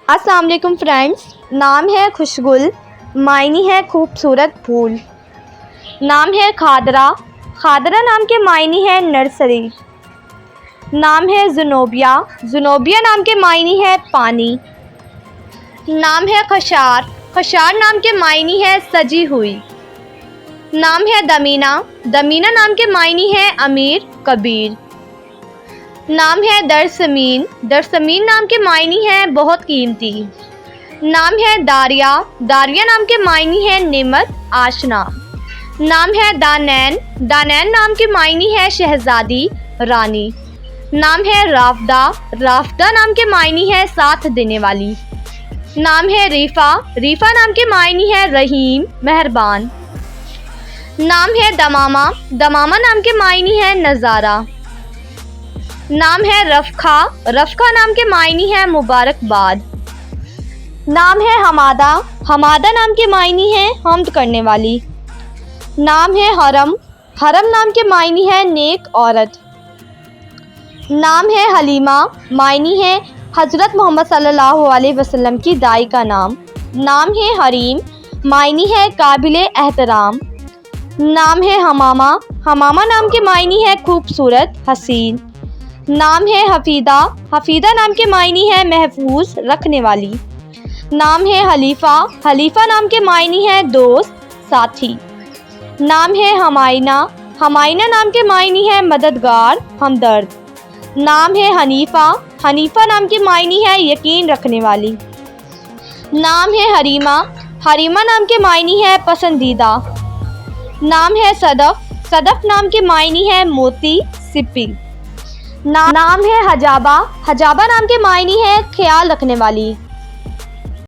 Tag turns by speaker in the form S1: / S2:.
S1: अस्सलाम वालेकुम फ्रेंड्स। नाम है खुशगुल, मायनी है खूबसूरत फूल। नाम है खादरा, खादरा नाम के मायनी है नर्सरी। नाम है जुनोबिया, जुनोबिया नाम के मायनी है पानी। नाम है खशार, खशार नाम के मायनी है सजी हुई। नाम है दमीना, दमीना नाम के मायनी है अमीर कबीर। नाम है दरसमीन, दरसमीन नाम के मायनी है बहुत कीमती। नाम है दारिया, दारिया नाम के मायनी है नेमत आशना। नाम है दानैन, दानैन नाम के मायनी है शहजादी रानी। नाम है राफदा, राफदा नाम के मायनी है साथ देने वाली। नाम है रीफ़ा, रीफ़ा नाम के मायनी है रहीम मेहरबान। नाम है दमामा, दमामा नाम के मायनी है नज़ारा। नाम है रफ़खा, रफ़खा नाम के मायनी है मुबारकबाद। नाम है हमादा, हमादा नाम के मायनी है हम्द करने वाली। नाम है हरम, हरम नाम के मायनी है नेक औरत। नाम है हलीमा, मायनी है हज़रत मोहम्मद सल्लल्लाहु अलैहि वसल्लम की दाई का नाम। नाम है हरीम, मायनी है काबिल एहतराम। नाम है हमामा, हमामा नाम के मायनी है खूबसूरत हसीन। नाम है हफीदा, हफीदा नाम के मायनी है महफूज रखने वाली। नाम है हलीफ़ा, हलीफ़ा नाम के मायनी है दोस्त साथी। नाम है हमायना, हमायना नाम के मायनी है मददगार हमदर्द। नाम है हनीफ़ा, हनीफ़ा नाम के मायनी है यकीन रखने वाली। नाम है हरीमा, हरीमा नाम के मायनी है पसंदीदा। नाम है सदफ़, सदफ़ नाम के मायनी है मोती सिप्पी। नाम है हजाबा, हजाबा नाम के मायनी है ख्याल रखने वाली।